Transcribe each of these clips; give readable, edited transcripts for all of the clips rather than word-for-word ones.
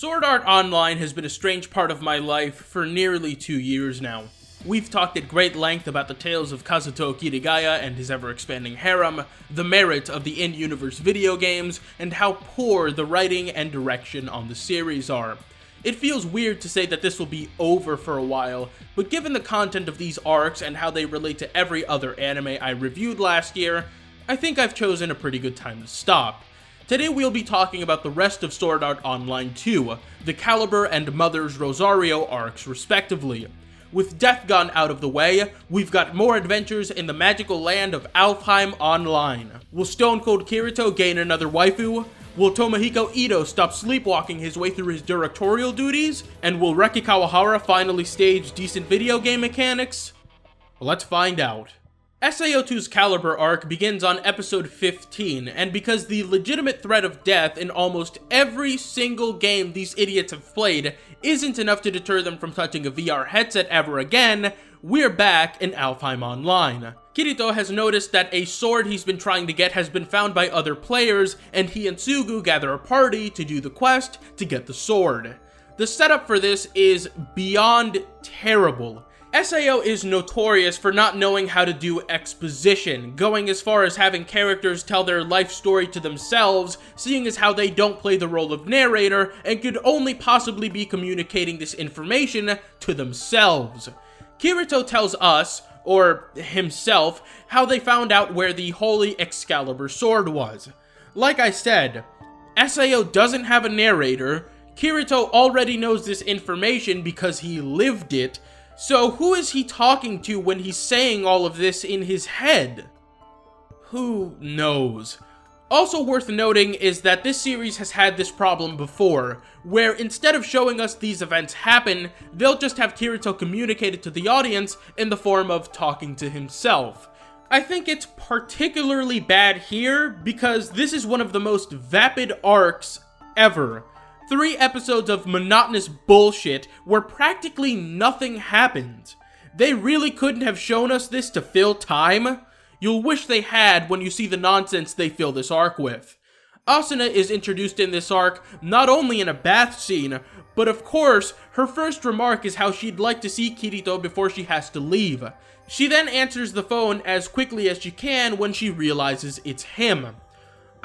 Sword Art Online has been a strange part of my life for nearly 2 years now. We've talked at great length about the tales of Kazuto Kirigaya and his ever-expanding harem, the merit of the in-universe video games, and how poor the writing and direction on the series are. It feels weird to say that this will be over for a while, but given the content of these arcs and how they relate to every other anime I reviewed last year, I think I've chosen a pretty good time to stop. Today we'll be talking about the rest of Sword Art Online 2, the Calibur and Mother's Rosario arcs respectively. With Death Gun out of the way, we've got more adventures in the magical land of Alfheim Online. Will Stone Cold Kirito gain another waifu? Will Tomohiko Ito stop sleepwalking his way through his directorial duties? And will Reki Kawahara finally stage decent video game mechanics? Let's find out. SAO II's Calibur arc begins on episode 15, and because the legitimate threat of death in almost every single game these idiots have played isn't enough to deter them from touching a VR headset ever again, we're back in Alfheim Online. Kirito has noticed that a sword he's been trying to get has been found by other players, and he and Sugu gather a party to do the quest to get the sword. The setup for this is beyond terrible. SAO is notorious for not knowing how to do exposition, going as far as having characters tell their life story to themselves, seeing as how they don't play the role of narrator and could only possibly be communicating this information to themselves. Kirito tells us, or himself, how they found out where the Holy Excalibur sword was. Like I said, SAO doesn't have a narrator. Kirito already knows this information because he lived it. So who is he talking to when he's saying all of this in his head? Who knows? Also worth noting is that this series has had this problem before, where instead of showing us these events happen, they'll just have Kirito communicate it to the audience in the form of talking to himself. I think it's particularly bad here because this is one of the most vapid arcs ever. 3 episodes of monotonous bullshit where practically nothing happened. They really couldn't have shown us this to fill time. You'll wish they had when you see the nonsense they fill this arc with. Asuna is introduced in this arc not only in a bath scene, but of course, her first remark is how she'd like to see Kirito before she has to leave. She then answers the phone as quickly as she can when she realizes it's him.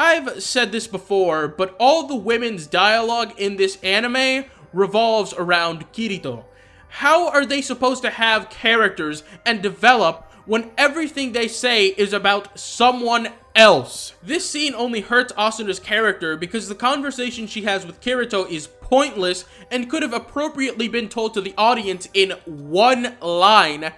I've said this before, but all the women's dialogue in this anime revolves around Kirito. How are they supposed to have characters and develop when everything they say is about someone else? This scene only hurts Asuna's character because the conversation she has with Kirito is pointless and could have appropriately been told to the audience in one line.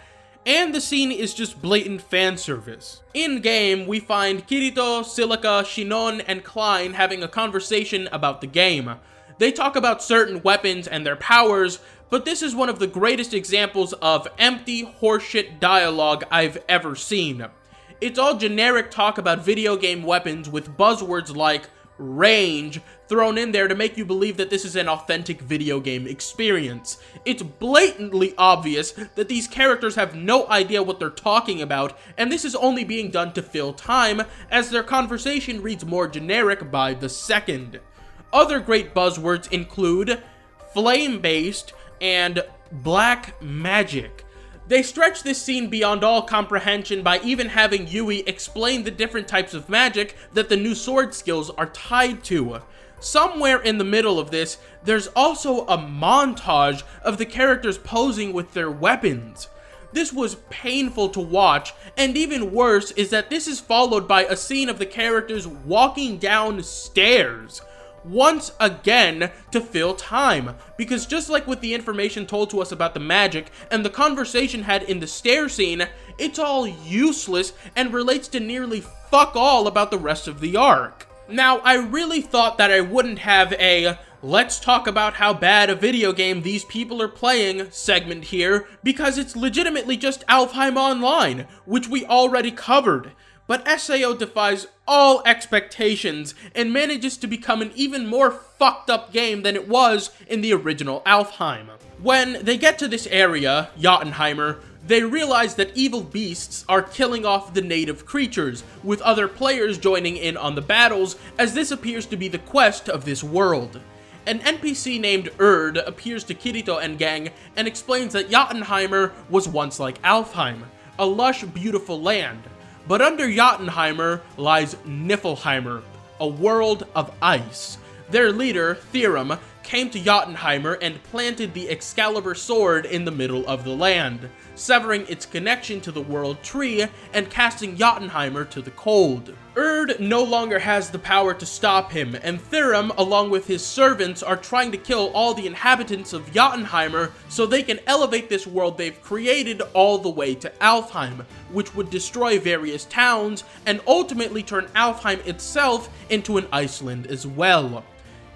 And the scene is just blatant fan service. In-game, we find Kirito, Silica, Shinon, and Klein having a conversation about the game. They talk about certain weapons and their powers, but this is one of the greatest examples of empty horseshit dialogue I've ever seen. It's all generic talk about video game weapons with buzzwords like range thrown in there to make you believe that this is an authentic video game experience. It's blatantly obvious that these characters have no idea what they're talking about, and this is only being done to fill time, as their conversation reads more generic by the second. Other great buzzwords include flame-based and black magic. They stretch this scene beyond all comprehension by even having Yui explain the different types of magic that the new sword skills are tied to. Somewhere in the middle of this, there's also a montage of the characters posing with their weapons. This was painful to watch, and even worse is that this is followed by a scene of the characters walking down stairs. Once again to fill time, because just like with the information told to us about the magic and the conversation had in the stair scene, it's all useless and relates to nearly fuck all about the rest of the arc. Now, I really thought that I wouldn't have a let's talk about how bad a video game these people are playing segment here, because it's legitimately just Alfheim Online, which we already covered. But SAO defies all expectations and manages to become an even more fucked up game than it was in the original Alfheim. When they get to this area, Jotunheimer, they realize that evil beasts are killing off the native creatures, with other players joining in on the battles, as this appears to be the quest of this world. an NPC named appears to Kirito and gang and explains that Jotunheimer was once like Alfheim, a lush, beautiful land. But under Jotunheimer lies Niflheimer, a world of ice. Their leader, Therum, came to Jotunheimer and planted the Excalibur sword in the middle of the land, severing its connection to the world tree and casting Jotunheimer to the cold. No longer has the power to stop him, and Therum, along with his servants, are trying to kill all the inhabitants of Jotunheimer so they can elevate this world they've created all the way to Alfheim, which would destroy various towns and ultimately turn Alfheim itself into an Iceland as well.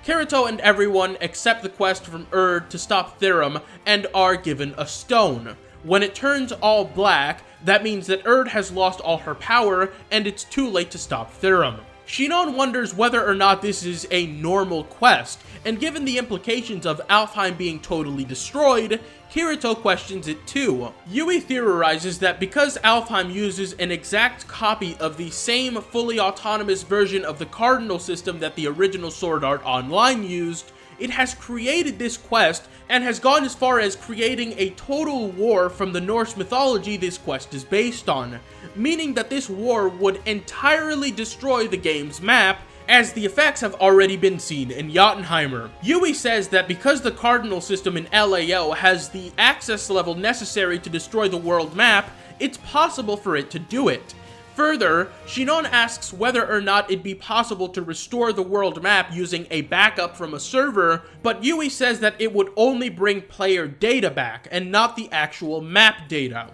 Kirito and everyone accept the quest from to stop Therum and are given a stone. When it turns all black, that means that has lost all her power and it's too late to stop Therum. Shinon wonders whether or not this is a normal quest, and given the implications of Alfheim being totally destroyed, Kirito questions it too. Yui theorizes that because Alfheim uses an exact copy of the same fully autonomous version of the Cardinal system that the original Sword Art Online used, it has created this quest and has gone as far as creating a total war from the Norse mythology this quest is based on, meaning that this war would entirely destroy the game's map, as the effects have already been seen in Jotunheimer. Yui says that because the Cardinal system in LAO has the access level necessary to destroy the world map, it's possible for it to do it. Further, Shinon asks whether or not it'd be possible to restore the world map using a backup from a server, but Yui says that it would only bring player data back, and not the actual map data.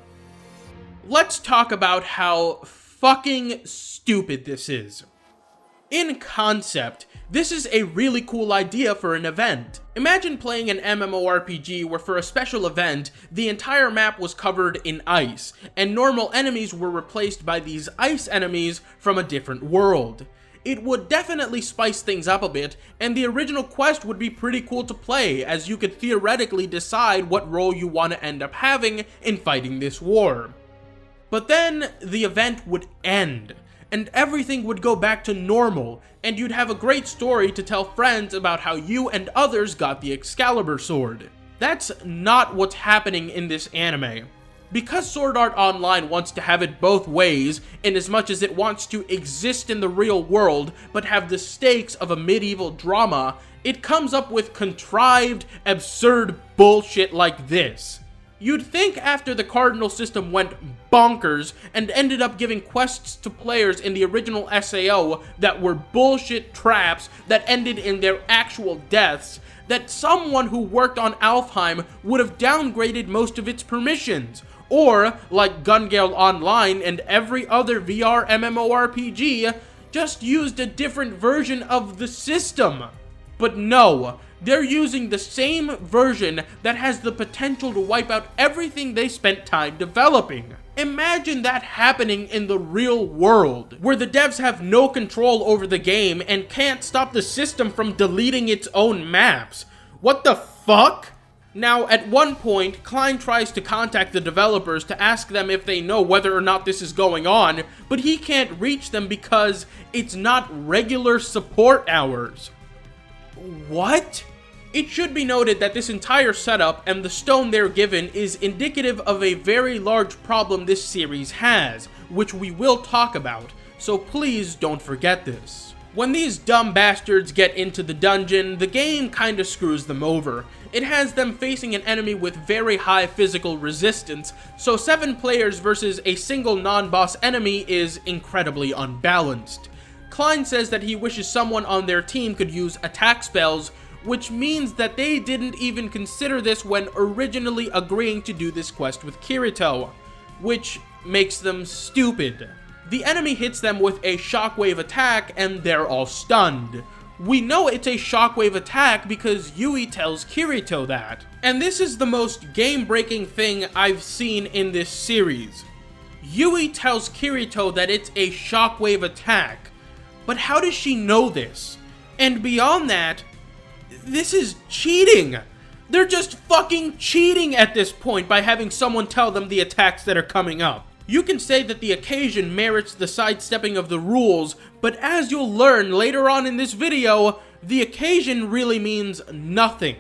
Let's talk about how fucking stupid this is. In concept, this is a really cool idea for an event. Imagine playing an MMORPG where for a special event, the entire map was covered in ice, and normal enemies were replaced by these ice enemies from a different world. It would definitely spice things up a bit, and the original quest would be pretty cool to play, as you could theoretically decide what role you want to end up having in fighting this war. But then, the event would end, and everything would go back to normal, and you'd have a great story to tell friends about how you and others got the Excalibur sword. That's not what's happening in this anime. Because Sword Art Online wants to have it both ways, in as much as it wants to exist in the real world, but have the stakes of a medieval drama, it comes up with contrived, absurd bullshit like this. You'd think after the Cardinal system went bonkers and ended up giving quests to players in the original SAO that were bullshit traps that ended in their actual deaths, that someone who worked on Alfheim would have downgraded most of its permissions, or, like Gun Gale Online and every other VR MMORPG, just used a different version of the system. But no, they're using the same version that has the potential to wipe out everything they spent time developing. Imagine that happening in the real world, where the devs have no control over the game and can't stop the system from deleting its own maps. What the fuck? Now, at one point, Klein tries to contact the developers to ask them if they know whether or not this is going on, but he can't reach them because it's not regular support hours. What? It should be noted that this entire setup and the stone they're given is indicative of a very large problem this series has, which we will talk about, so please don't forget this. When these dumb bastards get into the dungeon, the game kinda screws them over. It has them facing an enemy with very high physical resistance, so 7 players versus a single non-boss enemy is incredibly unbalanced. Klein says that he wishes someone on their team could use attack spells, which means that they didn't even consider this when originally agreeing to do this quest with Kirito, which makes them stupid. The enemy hits them with a shockwave attack and they're all stunned. We know it's a shockwave attack because Yui tells Kirito that. And this is the most game-breaking thing I've seen in this series. Yui tells Kirito that it's a shockwave attack. But how does she know this? And beyond that, this is cheating. They're just fucking cheating at this point by having someone tell them the attacks that are coming up. You can say that the occasion merits the sidestepping of the rules, but as you'll learn later on in this video, the occasion really means nothing.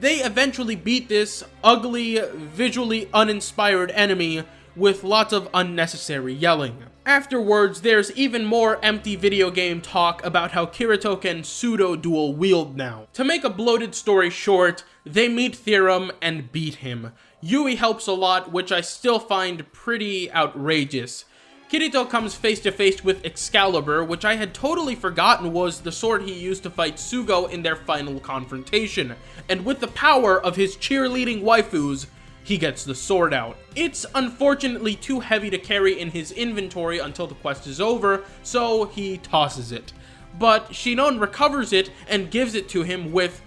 They eventually beat this ugly, visually uninspired enemy with lots of unnecessary yelling. Afterwards, there's even more empty video game talk about how Kirito can pseudo-dual wield now. To make a bloated story short, they meet Theorem and beat him. Yui helps a lot, which I still find pretty outrageous. Kirito comes face to face with Excalibur, which I had totally forgotten was the sword he used to fight Sugo in their final confrontation, and with the power of his cheerleading waifus, he gets the sword out. It's unfortunately too heavy to carry in his inventory until the quest is over, so he tosses it. But Shinon recovers it and gives it to him with,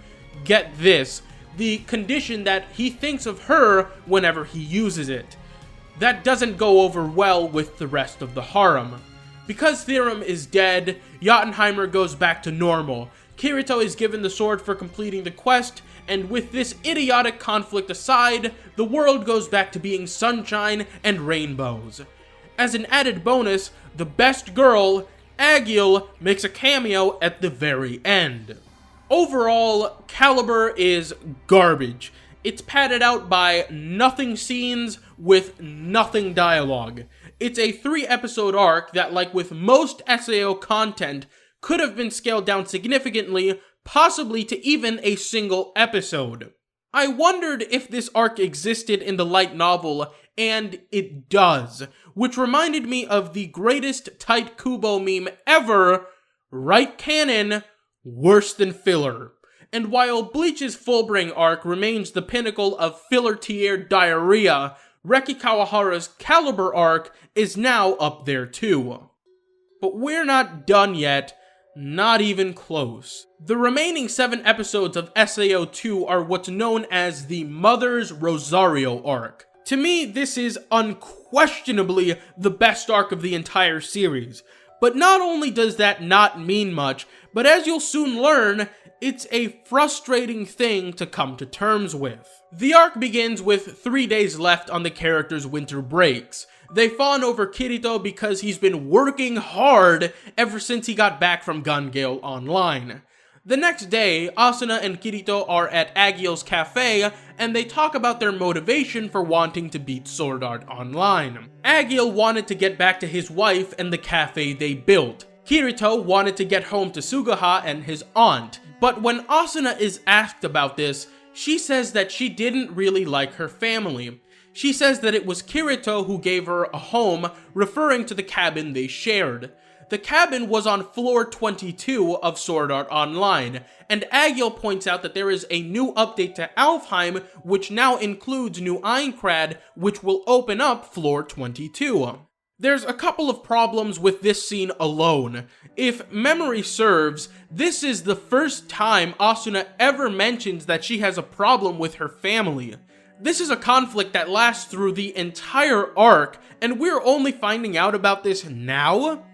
get this, the condition that he thinks of her whenever he uses it. That doesn't go over well with the rest of the harem. Because Theorem is dead, Jotunheimer goes back to normal. Kirito is given the sword for completing the quest, and with this idiotic conflict aside, the world goes back to being sunshine and rainbows. As an added bonus, the best girl, Agiel, makes a cameo at the very end. Overall, Calibur is garbage. It's padded out by nothing scenes with nothing dialogue. It's a 3-episode arc that, like with most SAO content, could have been scaled down significantly, possibly to even a single episode. I wondered if this arc existed in the light novel, and it does, which reminded me of the greatest tight Kubo meme ever, right canon, worse than filler. And while Bleach's Fullbring arc remains the pinnacle of filler tier diarrhea, Reki Kawahara's Calibur arc is now up there too. But we're not done yet, not even close. The remaining 7 episodes of SAO II are what's known as the Mother's Rosario arc. To me, this is unquestionably the best arc of the entire series. But not only does that not mean much, but as you'll soon learn, it's a frustrating thing to come to terms with. The arc begins with 3 days left on the characters' winter breaks. They fawn over Kirito because he's been working hard ever since he got back from Gun Gale Online. The next day, Asuna and Kirito are at Agiel's cafe, and they talk about their motivation for wanting to beat Sword Art Online. Agiel wanted to get back to his wife and the cafe they built. Kirito wanted to get home to Sugaha and his aunt. But when Asuna is asked about this, she says that she didn't really like her family. She says that it was Kirito who gave her a home, referring to the cabin they shared. The cabin was on floor 22 of Sword Art Online, and Agiel points out that there is a new update to Alfheim, which now includes New Aincrad, which will open up floor 22. There's a couple of problems with this scene alone. If memory serves, this is the first time Asuna ever mentions that she has a problem with her family. This is a conflict that lasts through the entire arc, and we're only finding out about this now?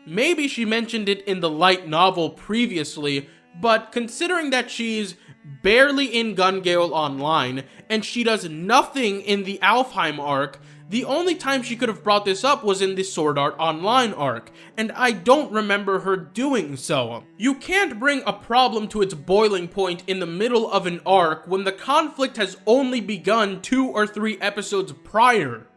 Maybe she mentioned it in the light novel previously, but considering that she's barely in Gun Gale Online, and she does nothing in the Alfheim arc, the only time she could have brought this up was in the Sword Art Online arc, and I don't remember her doing so. You can't bring a problem to its boiling point in the middle of an arc when the conflict has only begun 2 or 3 episodes prior.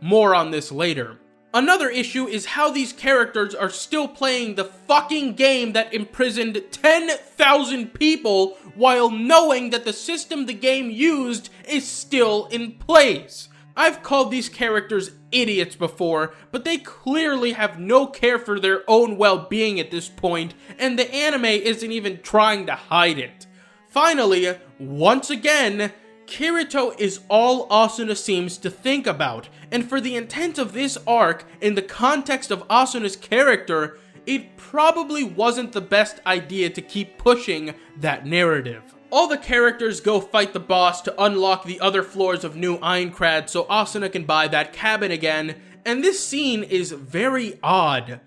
More on this later. Another issue is how these characters are still playing the fucking game that imprisoned 10,000 people while knowing that the system the game used is still in place. I've called these characters idiots before, but they clearly have no care for their own well-being at this point, and the anime isn't even trying to hide it. Finally, once again, Kirito is all Asuna seems to think about, and for the intent of this arc, in the context of Asuna's character, it probably wasn't the best idea to keep pushing that narrative. All the characters go fight the boss to unlock the other floors of New Aincrad so Asuna can buy that cabin again, and this scene is very odd.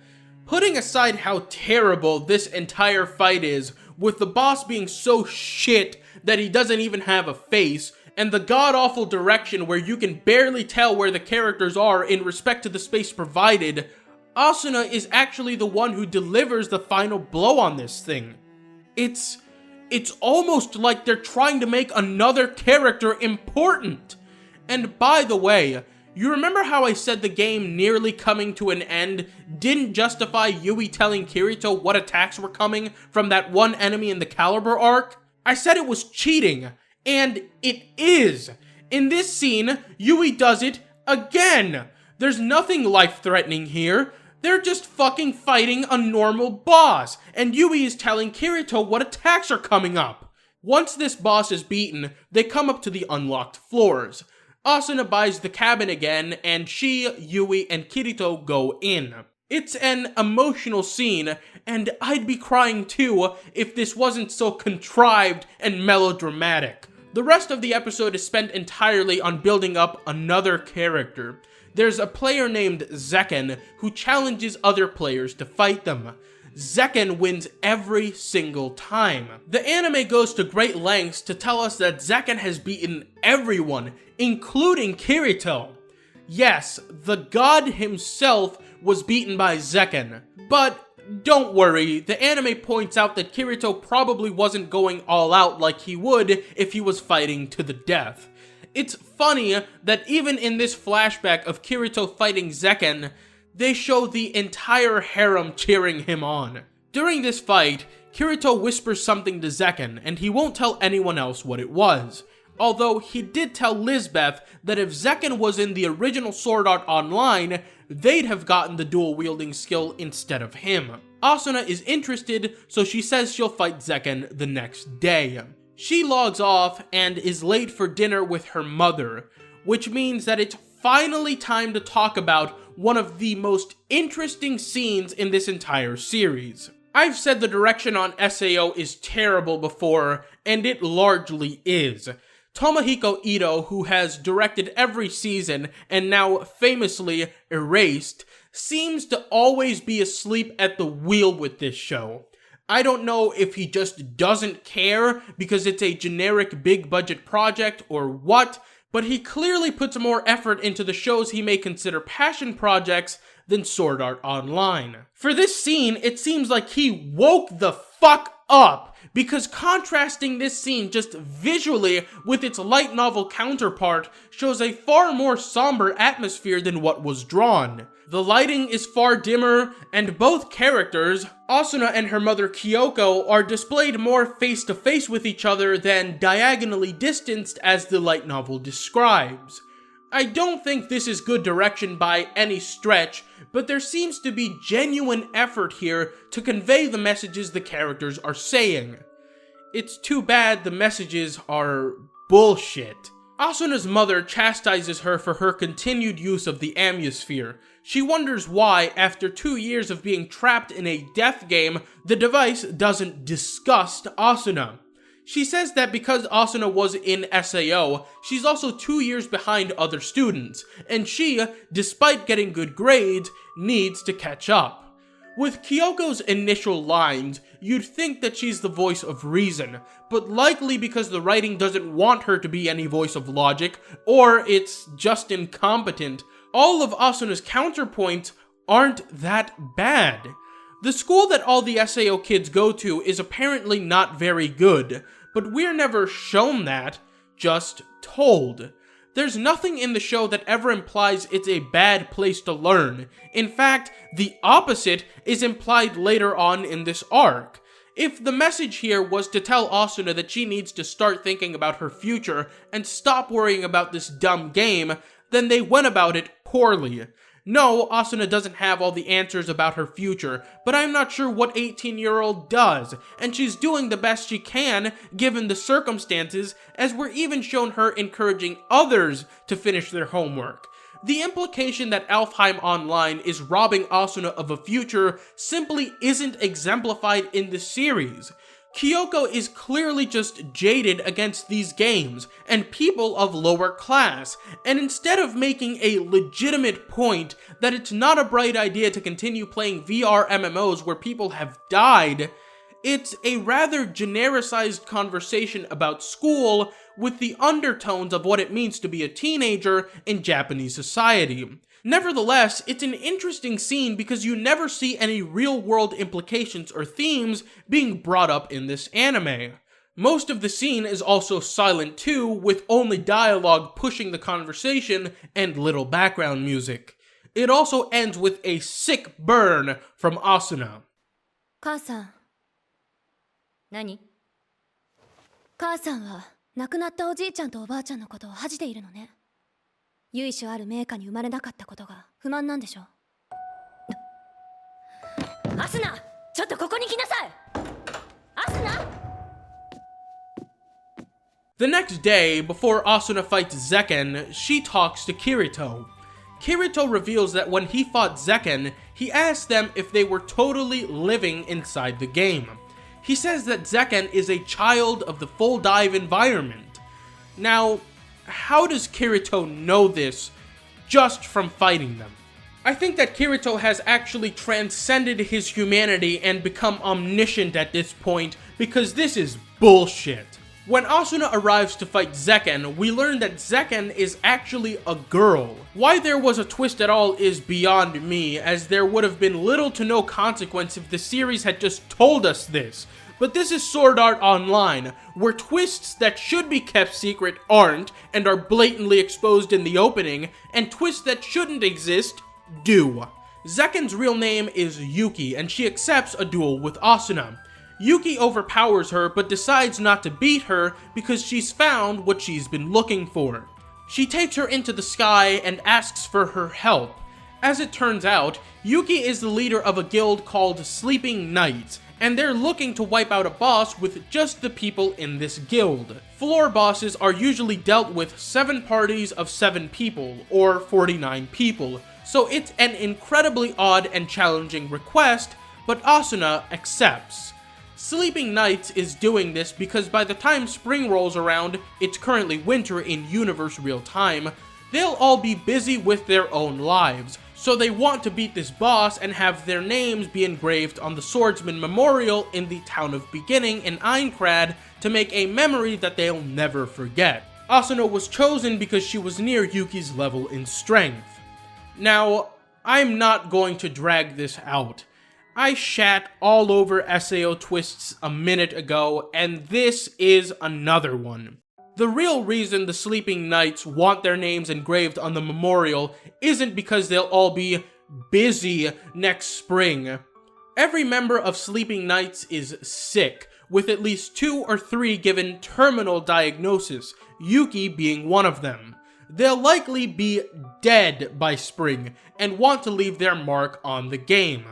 Putting aside how terrible this entire fight is, with the boss being so shit that he doesn't even have a face, and the god-awful direction where you can barely tell where the characters are in respect to the space provided, Asuna is actually the one who delivers the final blow on this thing. It's almost like they're trying to make another character important. And by the way, you remember how I said the game nearly coming to an end didn't justify Yui telling Kirito what attacks were coming from that one enemy in the Calibur arc? I said it was cheating, and it is. In this scene, Yui does it again. There's nothing life-threatening here. They're just fucking fighting a normal boss, and Yui is telling Kirito what attacks are coming up. Once this boss is beaten, they come up to the unlocked floors. Asuna buys the cabin again, and she, Yui, and Kirito go in. It's an emotional scene, and I'd be crying too if this wasn't so contrived and melodramatic. The rest of the episode is spent entirely on building up another character. There's a player named Zekken who challenges other players to fight them. Zekken wins every single time. The anime goes to great lengths to tell us that Zekken has beaten everyone, including Kirito. Yes, the god himself was beaten by Zekken, but don't worry, the anime points out that Kirito probably wasn't going all out like he would if he was fighting to the death. It's funny that even in this flashback of Kirito fighting Zekken, they show the entire harem cheering him on. During this fight, Kirito whispers something to Zekken, and he won't tell anyone else what it was. Although he did tell Lisbeth that if Zekken was in the original Sword Art Online, they'd have gotten the dual-wielding skill instead of him. Asuna is interested, so she says she'll fight Zekken the next day. She logs off and is late for dinner with her mother, which means that it's finally time to talk about one of the most interesting scenes in this entire series. I've said the direction on SAO is terrible before, and it largely is. Tomohiko Ito, who has directed every season and now famously Erased, seems to always be asleep at the wheel with this show. I don't know if he just doesn't care because it's a generic big budget project or what, but he clearly puts more effort into the shows he may consider passion projects than Sword Art Online. For this scene, it seems like he woke the fuck up, because contrasting this scene just visually with its light novel counterpart shows a far more somber atmosphere than what was drawn. The lighting is far dimmer, and both characters, Asuna and her mother Kyoko, are displayed more face-to-face with each other than diagonally distanced as the light novel describes. I don't think this is good direction by any stretch, but there seems to be genuine effort here to convey the messages the characters are saying. It's too bad the messages are bullshit. Asuna's mother chastises her for her continued use of the Amusphere. She wonders why, after 2 years of being trapped in a death game, the device doesn't disgust Asuna. She says that because Asuna was in SAO, she's also 2 years behind other students, and she, despite getting good grades, needs to catch up. With Kyoko's initial lines, you'd think that she's the voice of reason, but likely because the writing doesn't want her to be any voice of logic, or it's just incompetent, all of Asuna's counterpoints aren't that bad. The school that all the SAO kids go to is apparently not very good, but we're never shown that, just told. There's nothing in the show that ever implies it's a bad place to learn. In fact, the opposite is implied later on in this arc. If the message here was to tell Asuna that she needs to start thinking about her future and stop worrying about this dumb game, then they went about it poorly. No, Asuna doesn't have all the answers about her future, but I'm not sure what 18-year-old does, and she's doing the best she can given the circumstances, as we're even shown her encouraging others to finish their homework. The implication that Alfheim Online is robbing Asuna of a future simply isn't exemplified in the series. Kyoko is clearly just jaded against these games and people of lower class, and instead of making a legitimate point that it's not a bright idea to continue playing VR MMOs where people have died, it's a rather genericized conversation about school with the undertones of what it means to be a teenager in Japanese society. Nevertheless, it's an interesting scene because you never see any real-world implications or themes being brought up in this anime. Most of the scene is also silent too, with only dialogue pushing the conversation and little background music. It also ends with a sick burn from Asuna. 母さん。何？母さんは亡くなったおじいちゃんとおばあちゃんのことを恥じているのね。由緒ある名家に生まれなかったことが不満なんでしょ。アスナ、ちょっとここに来なさい。アスナ。The next day, before Asuna fights Zekken, she talks to Kirito. Kirito reveals that when he fought Zekken, he asked them if they were totally living inside the game. He says that Zekken is a child of the full dive environment. Now, how does Kirito know this just from fighting them? I think that Kirito has actually transcended his humanity and become omniscient at this point, because this is bullshit. When Asuna arrives to fight Zekken, we learn that Zekken is actually a girl. Why there was a twist at all is beyond me, as there would have been little to no consequence if the series had just told us this. But this is Sword Art Online, where twists that should be kept secret aren't, and are blatantly exposed in the opening, and twists that shouldn't exist do. Zekken's real name is Yuki, and she accepts a duel with Asuna. Yuki overpowers her, but decides not to beat her because she's found what she's been looking for. She takes her into the sky and asks for her help. As it turns out, Yuki is the leader of a guild called Sleeping Knights, and they're looking to wipe out a boss with just the people in this guild. Floor bosses are usually dealt with 7 parties of 7 people, or 49 people, so it's an incredibly odd and challenging request, but Asuna accepts. Sleeping Knights is doing this because by the time spring rolls around, it's currently winter in universe real time, they'll all be busy with their own lives, so they want to beat this boss and have their names be engraved on the Swordsman Memorial in the town of Beginning in Aincrad to make a memory that they'll never forget. Asuna was chosen because she was near Yuki's level in strength. Now, I'm not going to drag this out. I shat all over SAO twists a minute ago, and this is another one. The real reason the Sleeping Knights want their names engraved on the memorial isn't because they'll all be busy next spring. Every member of Sleeping Knights is sick, with at least 2 or 3 given terminal diagnosis, Yuki being one of them. They'll likely be dead by spring, and want to leave their mark on the game.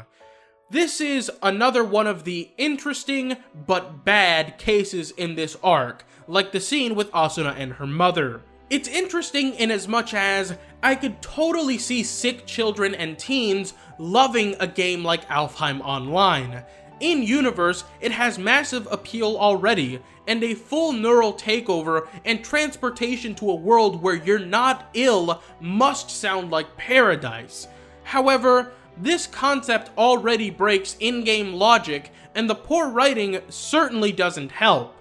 This is another one of the interesting but bad cases in this arc, like the scene with Asuna and her mother. It's interesting in as much as I could totally see sick children and teens loving a game like Alfheim Online. In universe, it has massive appeal already, and a full neural takeover and transportation to a world where you're not ill must sound like paradise. However, this concept already breaks in-game logic, and the poor writing certainly doesn't help.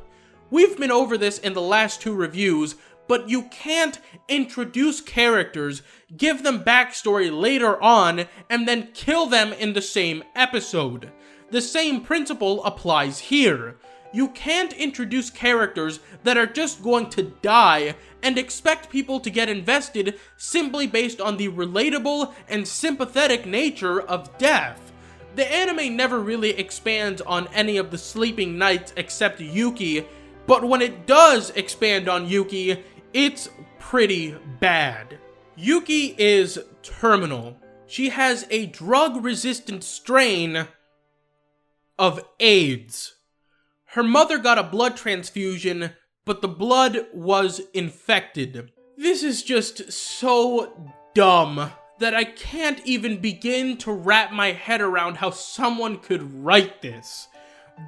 We've been over this in the last 2 reviews, but you can't introduce characters, give them backstory later on, and then kill them in the same episode. The same principle applies here. You can't introduce characters that are just going to die and expect people to get invested simply based on the relatable and sympathetic nature of death. The anime never really expands on any of the Sleeping Knights except Yuki, but when it does expand on Yuki, it's pretty bad. Yuki is terminal. She has a drug-resistant strain of AIDS. Her mother got a blood transfusion, but the blood was infected. This is just so dumb that I can't even begin to wrap my head around how someone could write this.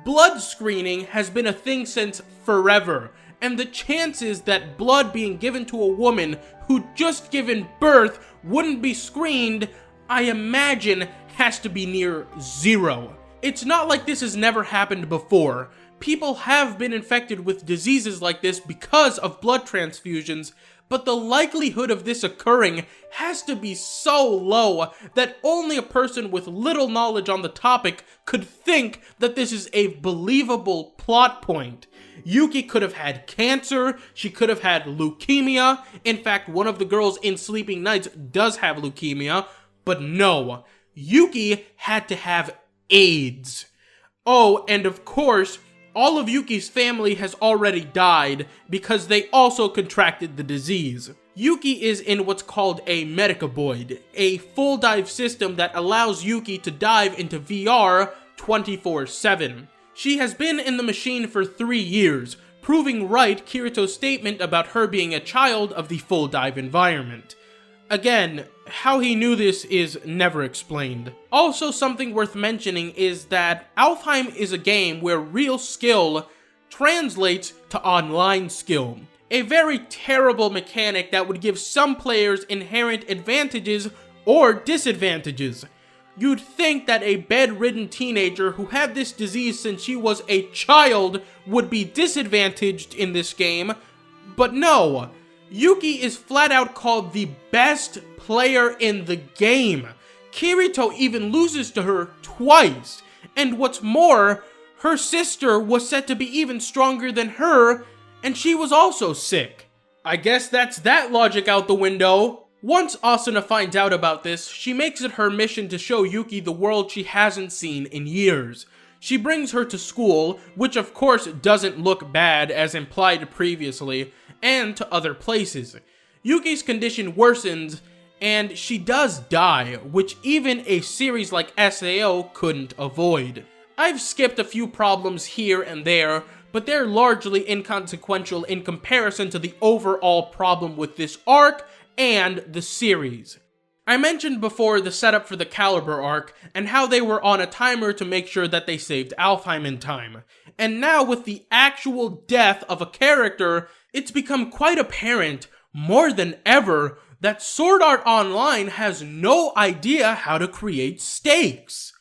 Blood screening has been a thing since forever, and the chances that blood being given to a woman who'd just given birth wouldn't be screened, I imagine, has to be near 0. It's not like this has never happened before. people have been infected with diseases like this because of blood transfusions, but the likelihood of this occurring has to be so low that only a person with little knowledge on the topic could think that this is a believable plot point. Yuki could have had cancer, she could have had leukemia. In fact, one of the girls in Sleeping Nights does have leukemia, but no, Yuki had to have AIDS. Oh, and of course, all of Yuki's family has already died because they also contracted the disease. Yuki is in what's called a Medicaboid, a full dive system that allows Yuki to dive into VR 24/7. She has been in the machine for 3 years, proving right Kirito's statement about her being a child of the full dive environment. Again, how he knew this is never explained. Also, something worth mentioning is that Alfheim is a game where real skill translates to online skill. A very terrible mechanic that would give some players inherent advantages or disadvantages. You'd think that a bedridden teenager who had this disease since she was a child would be disadvantaged in this game, but no. Yuki is flat out called the best player in the game. Kirito even loses to her twice, and what's more, her sister was said to be even stronger than her, and she was also sick. I guess that's that logic out the window. Once Asuna finds out about this, she makes it her mission to show Yuki the world she hasn't seen in years. She brings her to school, which of course doesn't look bad as implied previously, and to other places. Yuki's condition worsens, and she does die, which even a series like SAO couldn't avoid. I've skipped a few problems here and there, but they're largely inconsequential in comparison to the overall problem with this arc and the series. I mentioned before the setup for the Calibur arc, and how they were on a timer to make sure that they saved Alfheim in time. And now with the actual death of a character, it's become quite apparent, more than ever, that Sword Art Online has no idea how to create stakes.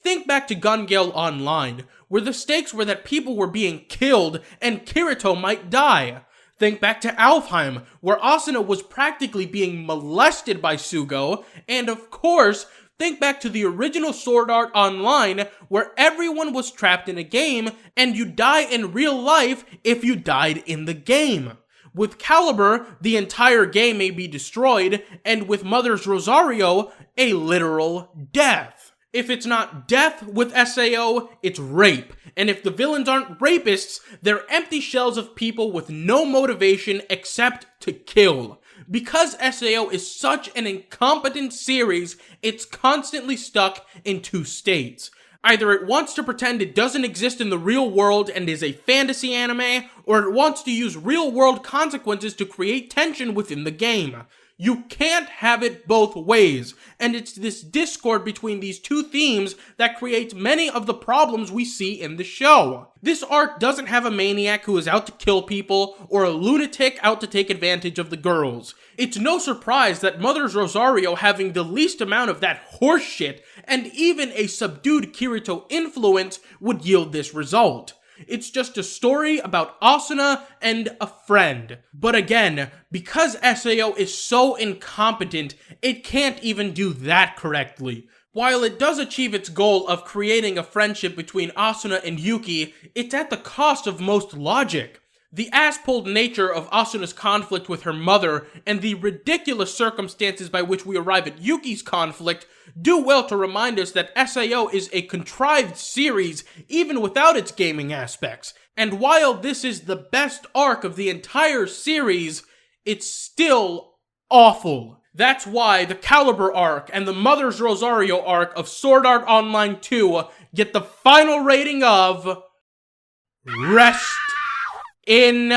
Think back to Gun Gale Online, where the stakes were that people were being killed and Kirito might die. Think back to Alfheim, where Asuna was practically being molested by Sugo, and of course, think back to the original Sword Art Online, where everyone was trapped in a game, and you die in real life if you died in the game. With Calibur, the entire game may be destroyed, and with Mother's Rosario, a literal death. If it's not death with SAO, it's rape. And if the villains aren't rapists, they're empty shells of people with no motivation except to kill. Because SAO is such an incompetent series, it's constantly stuck in two states. Either it wants to pretend it doesn't exist in the real world and is a fantasy anime, or it wants to use real-world consequences to create tension within the game. You can't have it both ways, and it's this discord between these two themes that creates many of the problems we see in the show. This arc doesn't have a maniac who is out to kill people, or a lunatic out to take advantage of the girls. It's no surprise that Mother's Rosario having the least amount of that horseshit, and even a subdued Kirito influence, would yield this result. It's just a story about Asuna and a friend. But again, because SAO is so incompetent, it can't even do that correctly. While it does achieve its goal of creating a friendship between Asuna and Yuki, it's at the cost of most logic. The ass-pulled nature of Asuna's conflict with her mother, and the ridiculous circumstances by which we arrive at Yuki's conflict, do well to remind us that SAO is a contrived series, even without its gaming aspects. And while this is the best arc of the entire series, it's still awful. That's why the Calibur arc and the Mother's Rosario arc of Sword Art Online 2 get the final rating of Rest in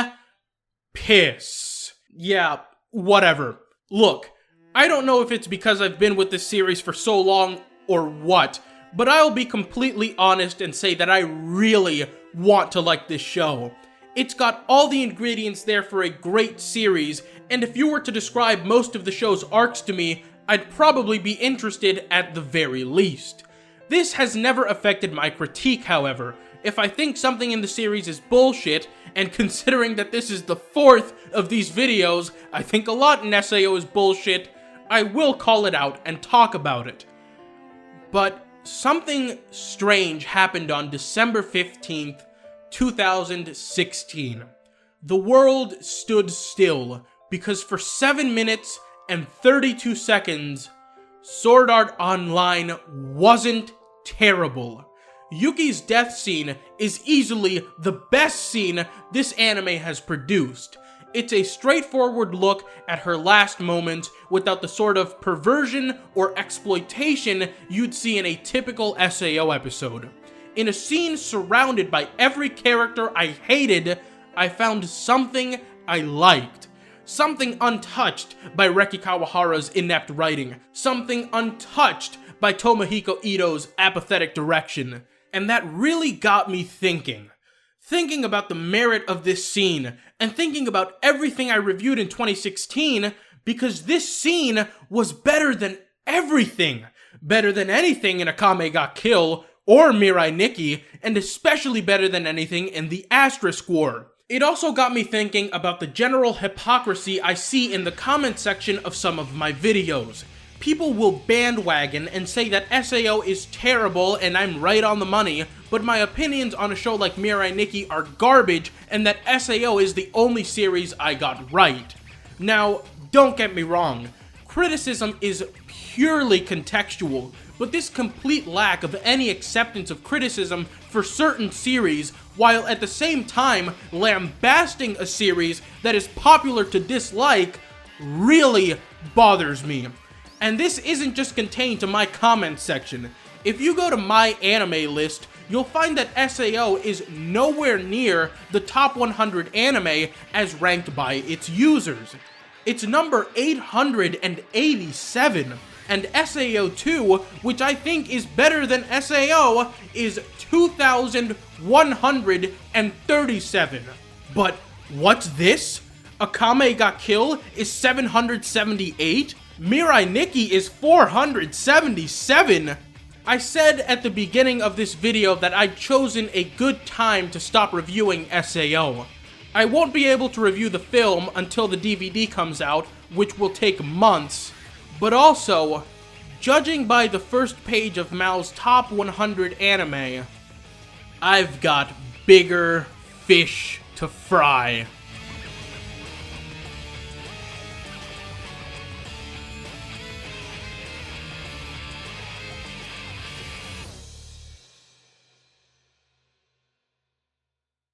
piss. Yeah, whatever. Look, I don't know if it's because I've been with this series for so long or what, but I'll be completely honest and say that I really want to like this show. It's got all the ingredients there for a great series, and if you were to describe most of the show's arcs to me, I'd probably be interested at the very least. This has never affected my critique, however. If I think something in the series is bullshit, and considering that this is the 4th of these videos, I think a lot in SAO is bullshit, I will call it out and talk about it. But something strange happened on December 15th, 2016. The world stood still because for 7 minutes and 32 seconds, Sword Art Online wasn't terrible. Yuki's death scene is easily the best scene this anime has produced. It's a straightforward look at her last moments without the sort of perversion or exploitation you'd see in a typical SAO episode. In a scene surrounded by every character I hated, I found something I liked. Something untouched by Reki Kawahara's inept writing. Something untouched by Tomohiko Ito's apathetic direction. And that really got me thinking. Thinking about the merit of this scene, and thinking about everything I reviewed in 2016, because this scene was better than everything. Better than anything in Akame ga Kill, or Mirai Nikki, and especially better than anything in the Asterisk War. It also got me thinking about the general hypocrisy I see in the comment section of some of my videos. People will bandwagon and say that SAO is terrible and I'm right on the money, but my opinions on a show like Mirai Nikki are garbage and that SAO is the only series I got right. Now, don't get me wrong, criticism is purely contextual, but this complete lack of any acceptance of criticism for certain series, while at the same time lambasting a series that is popular to dislike, really bothers me. And this isn't just contained to my comments section. If you go to my anime list, you'll find that SAO is nowhere near the top 100 anime as ranked by its users. It's number 887, and SAO II, which I think is better than SAO, is 2,137. But what's this? Akame ga Kill is 778? Mirai Nikki is 477. I said at the beginning of this video that I'd chosen a good time to stop reviewing SAO. I won't be able to review the film until the DVD comes out, which will take months. But also, judging by the first page of Mal's top 100 anime, I've got bigger fish to fry.